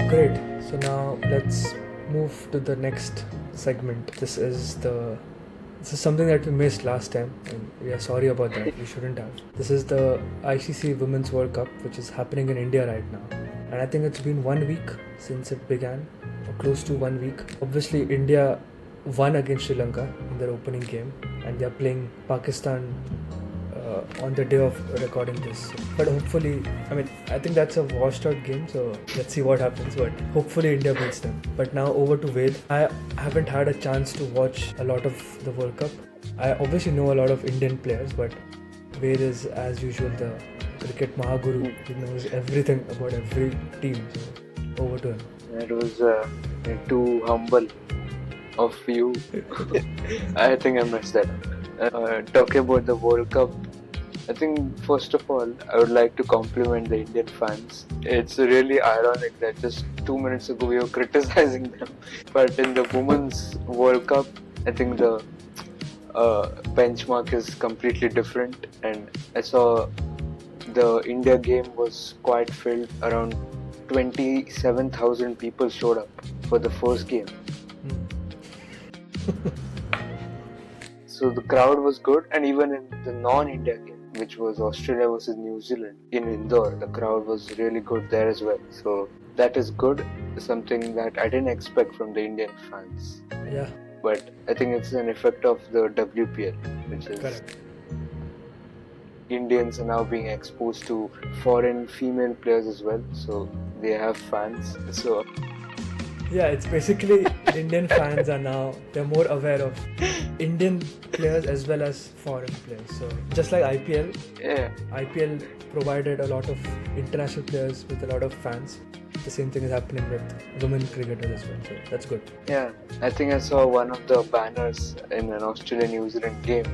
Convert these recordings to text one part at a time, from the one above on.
Great. So now let's move to the next segment. This is something that we missed last time, and we are sorry about that. We shouldn't have. This is the ICC Women's World Cup, which is happening in India right now. And I think it's been 1 week since it began, or close to 1 week. Obviously, India won against Sri Lanka in their opening game, and they are playing Pakistan on the day of recording this. But hopefully, I think that's a washed out game, so let's see what happens. But hopefully India beats them. But now over to Ved. I haven't had a chance to watch a lot of the World Cup. I obviously know a lot of Indian players, but Ved is, as usual, the cricket Mahaguru. He knows everything about every team. So over to him. It was too humble of you. I think I messed that up. Talking about the World Cup, I think first of all, I would like to compliment the Indian fans. It's really ironic that just 2 minutes ago we were criticizing them, but in the Women's World Cup, I think the benchmark is completely different, and I saw the India game was quite filled. Around 27,000 people showed up for the first game. So the crowd was good, and even in the non-India game, which was Australia versus New Zealand in Indore, the crowd was really good there as well. So that is good, something that I didn't expect from the Indian fans. Yeah. But I think it's an effect of the WPL, which is Correct. Indians are now being exposed to foreign female players as well, so they have fans. So yeah, it's basically Indian fans are now, they're more aware of Indian players as well as foreign players. So just like IPL, yeah, IPL provided a lot of international players with a lot of fans. The same thing is happening with women cricketers as well. So that's good. Yeah, I think I saw one of the banners in an Australia-New Zealand game.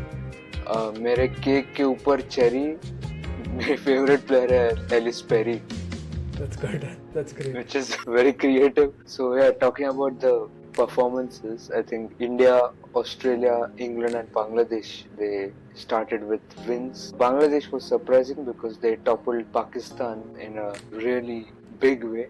मेरे cake के ऊपर cherry, my favorite player है Ellis Perry. That's good. That's great. Which is very creative. So yeah, talking about the performances, I think India, Australia, England and Bangladesh, they started with wins. Bangladesh was surprising because they toppled Pakistan in a really big way.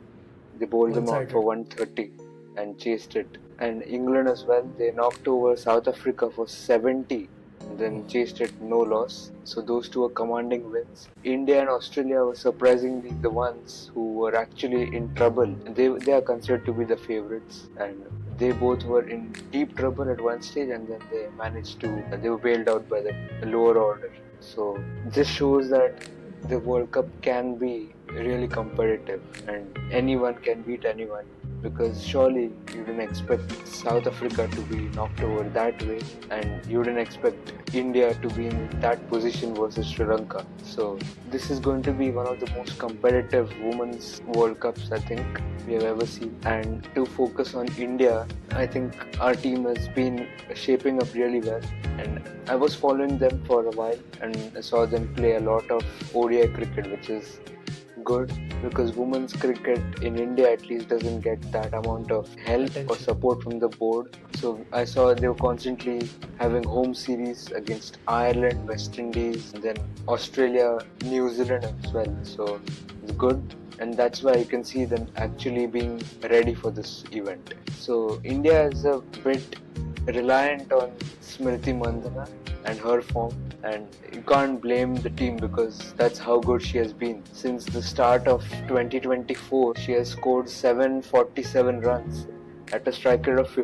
They bowled them out for 130 and chased it. And England as well, they knocked over South Africa for 70. And then chased it, no loss. So those two are commanding wins. India and Australia were surprisingly the ones who were actually in trouble. They are considered to be the favourites, and they both were in deep trouble at one stage, and then they were bailed out by the lower order. So this shows that the World Cup can be really competitive and anyone can beat anyone. Because surely you didn't expect South Africa to be knocked over that way, and you didn't expect India to be in that position versus Sri Lanka. So this is going to be one of the most competitive Women's World Cups I think we have ever seen. And to focus on India, I think our team has been shaping up really well. And I was following them for a while, and I saw them play a lot of ODI cricket, which is good because women's cricket in India at least doesn't get that amount of help or support from the board. So I saw they were constantly having home series against Ireland, West Indies, and then Australia, New Zealand as well. So it's good, and that's why you can see them actually being ready for this event. So India is a bit reliant on Smriti Mandhana and her form, and you can't blame the team because that's how good she has been. Since the start of 2024, she has scored 747 runs at a strike rate of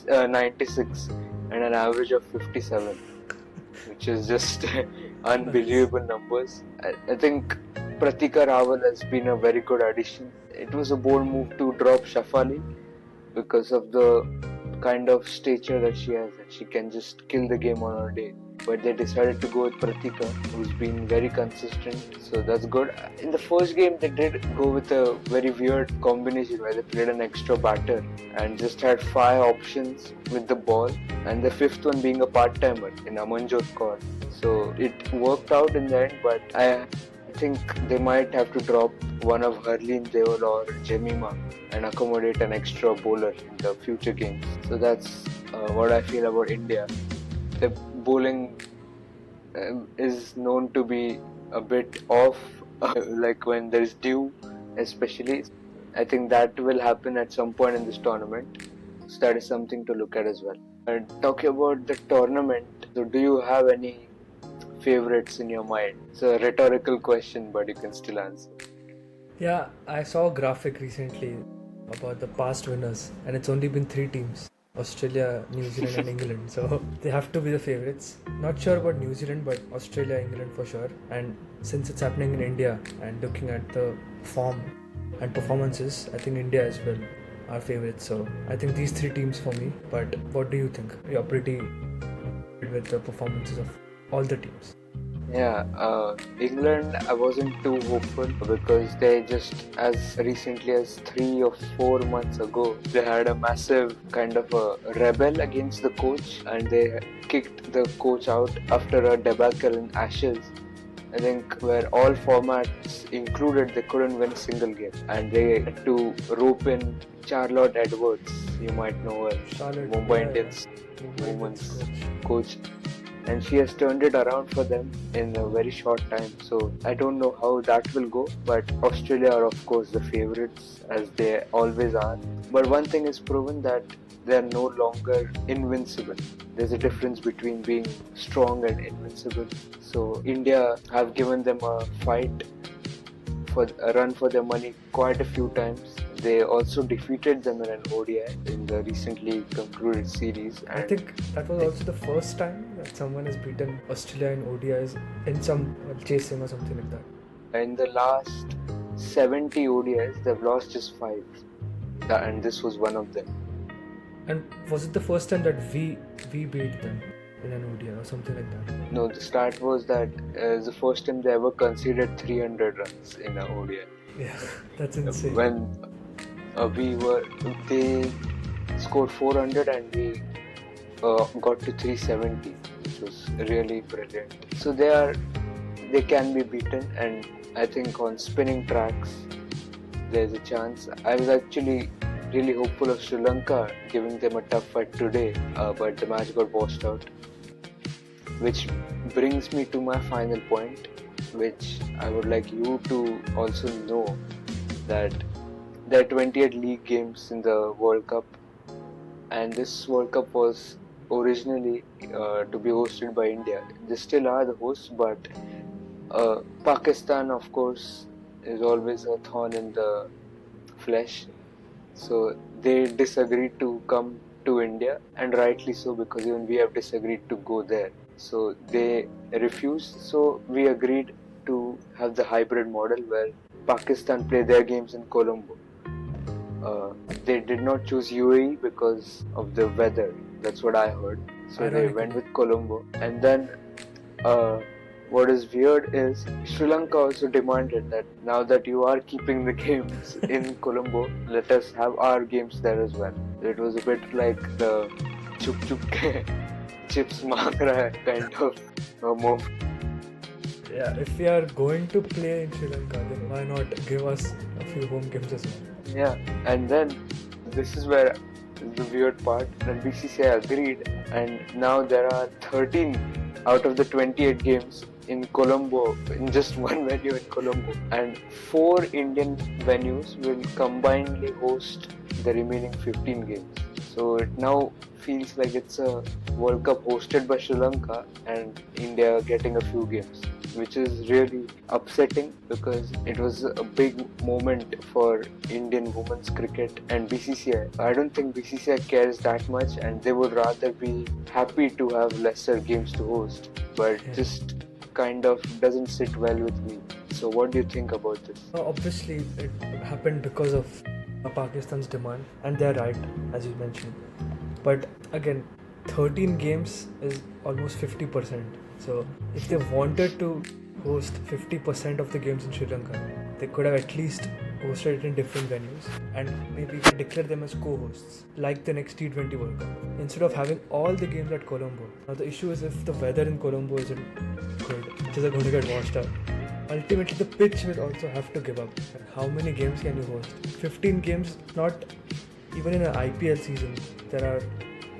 96 and an average of 57, which is just unbelievable numbers. I think Pratika Rawal has been a very good addition. It was a bold move to drop Shafali because of the kind of stature that she has, and she can just kill the game on her day. But they decided to go with Pratika, who's been very consistent, so that's good. In the first game, they did go with a very weird combination where they played an extra batter and just had 5 options with the ball, and the 5th one being a part-timer in Amanjot Kaur. So it worked out in the end, but I think they might have to drop one of Harleen Deol or Jemima and accommodate an extra bowler in the future games. So that's what I feel about India. The bowling is known to be a bit off, like when there is dew especially, I think that will happen at some point in this tournament. So that is something to look at as well. And talking about the tournament, so do you have any favorites in your mind? It's a rhetorical question, but you can still answer. Yeah, I saw a graphic recently about the past winners, and it's only been 3 teams: Australia, New Zealand, and England. So they have to be the favorites. Not sure about New Zealand, but Australia, England for sure. And since it's happening in India, and looking at the form and performances, I think India as well are favorites. So I think these 3 teams for me. But what do you think? You're pretty with the performances of all the teams. Yeah, England, I wasn't too hopeful because they just as recently as 3 or 4 months ago, they had a massive kind of a rebel against the coach and they kicked the coach out after a debacle in Ashes. I think where all formats included, they couldn't win a single game and they had to rope in Charlotte Edwards, you might know her, Charlotte, Mumbai yeah, Indians Mumbai Indians women's coach. And she has turned it around for them in a very short time. So I don't know how that will go, but Australia are of course the favorites as they always are. But one thing is proven that they are no longer invincible. There's a difference between being strong and invincible. So India have given them a fight for a run for their money quite a few times. They also defeated them in an ODI in the recently concluded series. I think that was also the first time that someone has beaten Australia in ODIs in some chasing or something like that. In the last 70 ODIs, they've lost just 5. And this was one of them. And was it the first time that we beat them in an ODI or something like that? No, the start was that it was the first time they ever conceded 300 runs in an ODI. Yeah, that's insane. When they scored 400 and we got to 370, which was really brilliant. So they can be beaten, and I think on spinning tracks there's a chance. I was actually really hopeful of Sri Lanka giving them a tough fight today, but the match got washed out. Which brings me to my final point, which I would like you to also know, that there are 28 league games in the World Cup, and this World Cup was originally to be hosted by India. They still are the hosts, but Pakistan, of course, is always a thorn in the flesh. So they disagreed to come to India, and rightly so, because even we have disagreed to go there. So they refused. So we agreed to have the hybrid model where Pakistan play their games in Colombo. They did not choose UAE because of the weather. That's what I heard. So they went with Colombo. And then what is weird is Sri Lanka also demanded that now that you are keeping the games in Colombo, let us have our games there as well. It was a bit like the chup chup ke chips mang raha hai kind of move. Yeah, if we are going to play in Sri Lanka, then why not give us a few home games as well? Yeah, and then this is where the weird part, that BCCI agreed, and now there are 13 out of the 28 games in Colombo, in just one venue in Colombo, and 4 Indian venues will combinedly host the remaining 15 games. So it now feels like it's a World Cup hosted by Sri Lanka and India getting a few games, which is really upsetting because it was a big moment for Indian women's cricket and BCCI. I don't think BCCI cares that much, and they would rather be happy to have lesser games to host, but just kind of doesn't sit well with me. So what do you think about this? Obviously, it happened because of Pakistan's demand, and they're right, as you mentioned. But again, 13 games is almost 50%. So if they wanted to host 50% of the games in Sri Lanka, they could have at least hosted it in different venues and maybe declare them as co-hosts, like the next T20 World Cup, instead of having all the games at Colombo. Now the issue is if the weather in Colombo isn't good, which is going to get washed out. Ultimately, the pitch will also have to give up. And how many games can you host? 15 games, not even in an IPL season. There are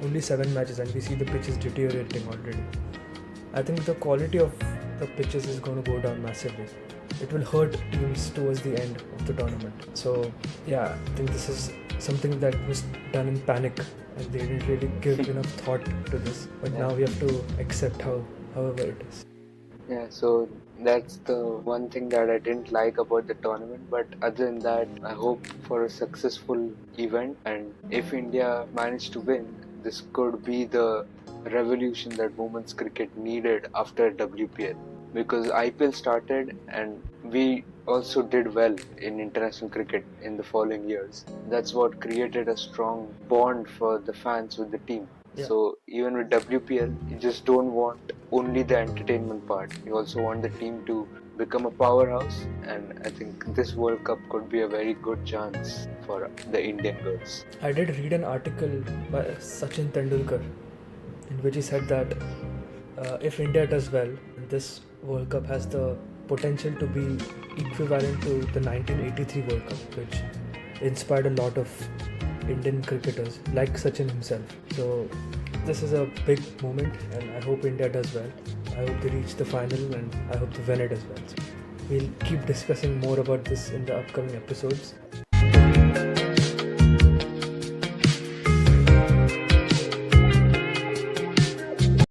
only 7 matches and we see the pitch is deteriorating already. I think the quality of the pitches is going to go down massively. it will hurt teams towards the end of the tournament. So yeah, I think this is something that was done in panic, and they didn't really give enough thought to this. But now we have to accept however it is. Yeah, so that's the one thing that I didn't like about the tournament. But other than that, I hope for a successful event. And if India managed to win, this could be the revolution that women's cricket needed after WPL. Because IPL started and we also did well in international cricket in the following years. That's what created a strong bond for the fans with the team. Yeah. So even with WPL, you just don't want only the entertainment part. You also want the team to become a powerhouse, and I think this World Cup could be a very good chance for the Indian girls. I did read an article by Sachin Tendulkar in which he said that if India does well, this World Cup has the potential to be equivalent to the 1983 World Cup, which inspired a lot of Indian cricketers like Sachin himself. So this is a big moment, and I hope India does well. I hope they reach the final, and I hope they win it as well. So we'll keep discussing more about this in the upcoming episodes.